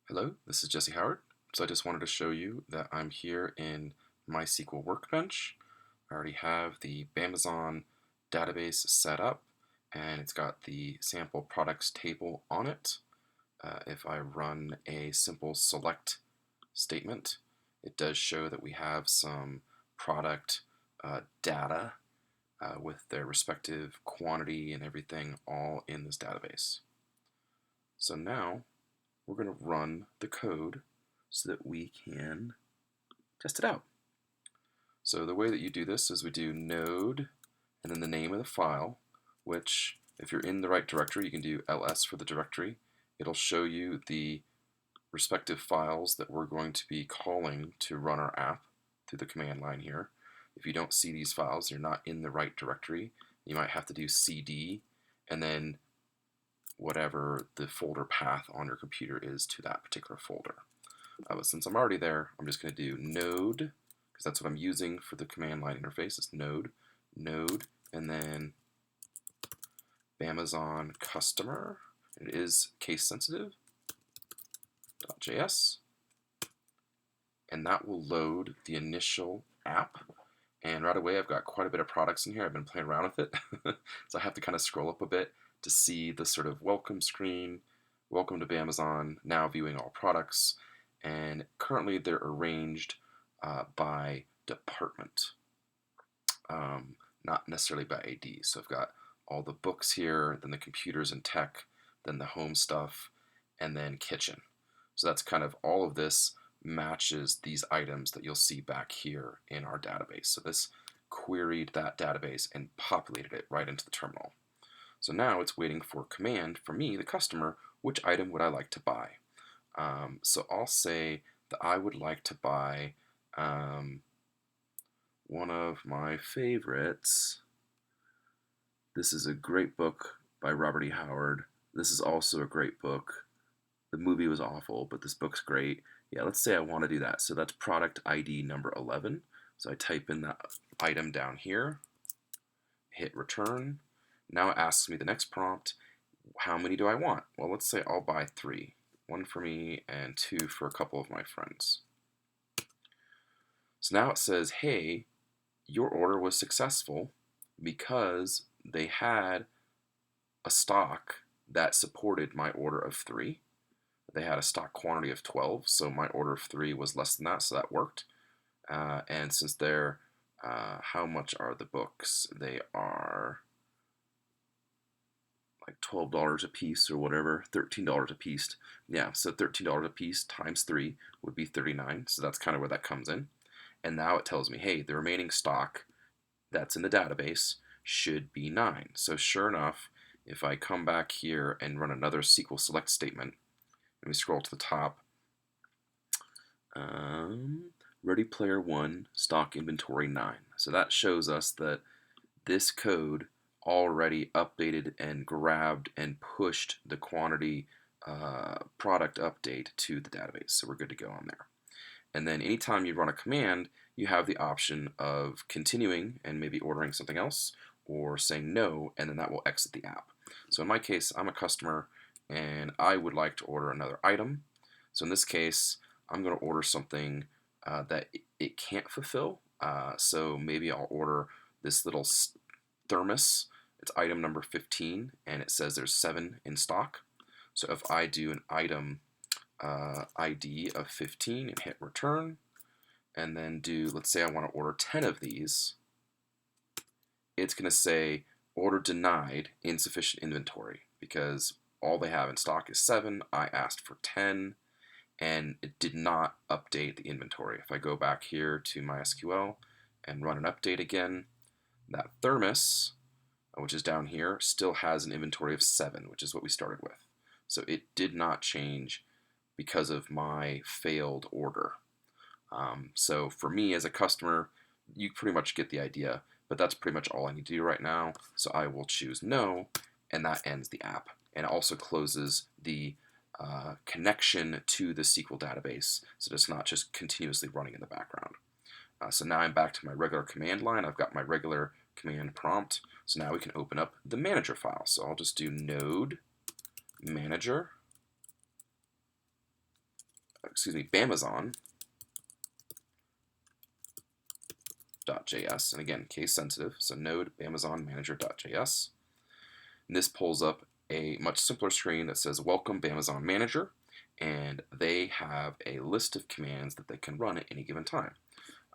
Hello, this is Jesse Howard. So I just wanted to show you that I'm here in MySQL Workbench. I already have the Amazon database set up and it's got the sample products table on it. If I run a simple select statement, it does show that we have some product data with their respective quantity and everything all in this database. So now we're going to run the code so that we can test it out. So the way that you do this is we do node and then the name of the file, which if you're in the right directory, you can do ls for the directory. It'll show you the respective files that we're going to be calling to run our app through the command line here. If you don't see these files, you're not in the right directory. You might have to do cd and then whatever the folder path on your computer is to that particular folder. But since I'm already there, I'm just going to do node, because that's what I'm using for the command line interface. It's node, and then Amazon customer. It is case sensitive, .js, and that will load the initial app. And right away, I've got quite a bit of products in here. I've been playing around with it, so I have to kind of scroll up a bit to see the sort of welcome screen, welcome to Amazon, now viewing all products, and currently they're arranged by department, not necessarily by AD. So I've got all the books here, then the computers and tech, then the home stuff, and then kitchen. So that's kind of all of this matches these items that you'll see back here in our database. So this queried that database and populated it right into the terminal. So now it's waiting for command from me, the customer, which item would I like to buy? So I'll say that I would like to buy one of my favorites. This is a great book by Robert E. Howard. This is also a great book. The movie was awful, but this book's great. Yeah, let's say I want to do that. So that's product ID number 11. So I type in that item down here, hit return. Now it asks me the next prompt, how many do I want? Well, let's say I'll buy 3. 1 for me and 2 for a couple of my friends. So now it says, hey, your order was successful because they had a stock that supported my order of 3. They had a stock quantity of 12, so my order of 3 was less than that, so that worked. And since they're, how much are the books? They are like $12 a piece or whatever, $13 a piece. Yeah, so $13 a piece times 3 would be 39, so that's kind of where that comes in. And now it tells me, hey, the remaining stock that's in the database should be 9. So sure enough, if I come back here and run another SQL select statement, let me scroll to the top, Ready Player 1, stock inventory 9. So that shows us that this code already updated and grabbed and pushed the quantity product update to the database. So we're good to go on there. And then anytime you run a command, you have the option of continuing and maybe ordering something else or saying no, and then that will exit the app. So in my case, I'm a customer and I would like to order another item. So in this case, I'm going to order something that it can't fulfill. So maybe I'll order this little thermos. It's item number 15, and it says there's 7 in stock. So if I do an item ID of 15 and hit return, and then do, let's say I want to order 10 of these, it's going to say order denied, insufficient inventory, because all they have in stock is 7. I asked for 10, and it did not update the inventory. If I go back here to MySQL and run an update again, that thermos, which is down here, still has an inventory of 7, which is what we started with. So it did not change because of my failed order. So for me as a customer, you pretty much get the idea, but that's pretty much all I need to do right now. So I will choose no, and that ends the app. And it also closes the connection to the SQL database, so it's not just continuously running in the background. So now I'm back to my regular command line. I've got my regular command prompt. So now we can open up the manager file. So I'll just do node manager. Bamazon.js, and again, case sensitive, so node Bamazon manager.js. And this pulls up a much simpler screen that says welcome Bamazon manager, and they have a list of commands that they can run at any given time.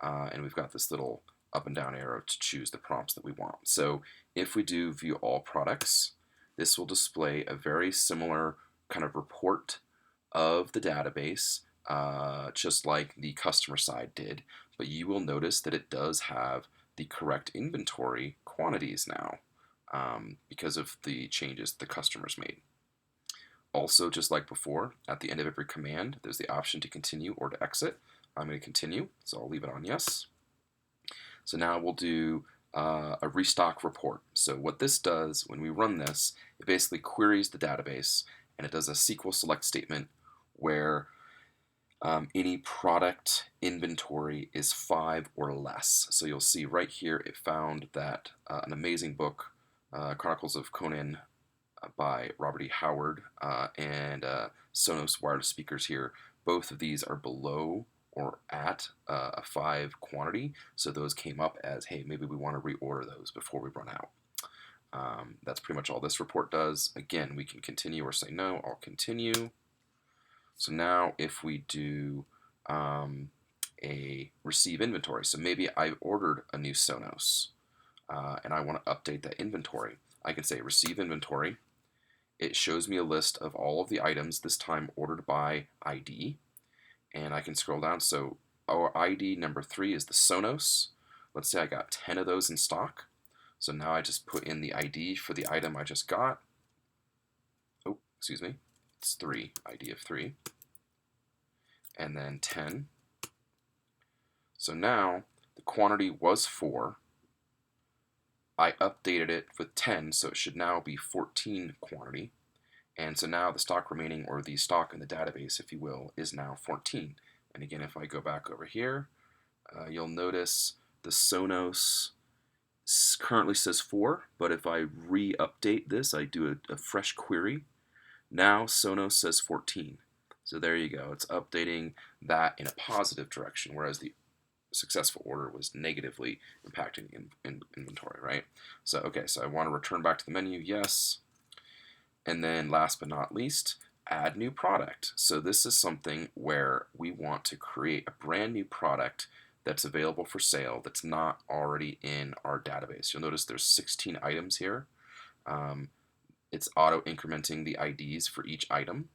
And we've got this little up and down arrow to choose the prompts that we want. So if we do view all products, this will display a very similar kind of report of the database, just like the customer side did, but you will notice that it does have the correct inventory quantities now because of the changes the customers made. Also, just like before, at the end of every command, there's the option to continue or to exit. I'm going to continue, so I'll leave it on yes. So now we'll do a restock report. So what this does when we run this, it basically queries the database, and it does a SQL select statement where any product inventory is 5 or less. So you'll see right here it found that an amazing book, Chronicles of Conan by Robert E. Howard and Sonos wireless speakers here, both of these are below or at a 5 quantity, so those came up as, hey, maybe we want to reorder those before we run out. That's pretty much all this report does. Again, we can continue or say no. I'll continue. So now if we do a receive inventory, so maybe I ordered a new Sonos and I want to update that inventory, I can say receive inventory. It shows me a list of all of the items, this time ordered by ID, and I can scroll down. So our ID number 3 is the Sonos. Let's say I got 10 of those in stock. So now I just put in the ID for the item I just got. Oh, excuse me. It's 3, ID of 3. And then 10. So now the quantity was 4. I updated it with 10, so it should now be 14 quantity. And so now the stock remaining, or the stock in the database, if you will, is now 14. And again, if I go back over here, you'll notice the Sonos currently says 4, but if I re-update this, I do a fresh query, now Sonos says 14. So there you go. It's updating that in a positive direction, whereas the successful order was negatively impacting inventory, right? So, okay, so I want to return back to the menu, yes. And then last but not least, add new product. So this is something where we want to create a brand new product that's available for sale that's not already in our database. You'll notice there's 16 items here. It's auto-incrementing the IDs for each item.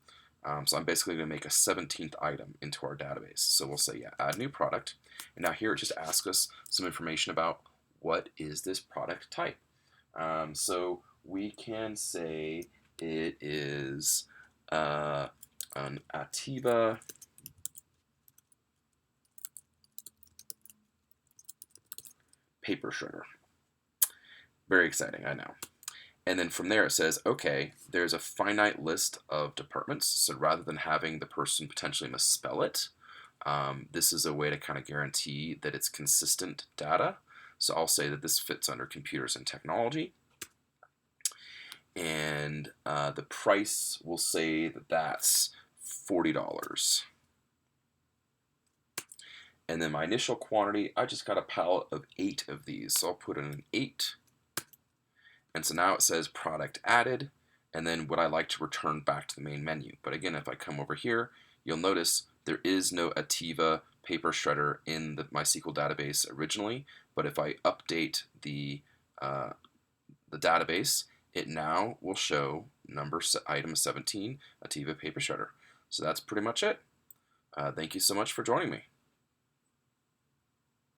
So I'm basically going to make a 17th item into our database. So we'll say, yeah, add new product. And now here it just asks us some information about what is this product type. So we can say it is an Ativa paper shredder. Very exciting, I know. And then from there it says, okay, there's a finite list of departments, so rather than having the person potentially misspell it, this is a way to kind of guarantee that it's consistent data. So I'll say that this fits under computers and technology. And the price, will say that that's $40. And then my initial quantity, I just got a pallet of 8 of these, so I'll put in an 8. And so now it says product added, and then what I like to return back to the main menu. But again, if I come over here, you'll notice there is no Ativa paper shredder in the MySQL database originally, but if I update the database, it now will show item 17, Ativa paper shredder. So that's pretty much it. Thank you so much for joining me.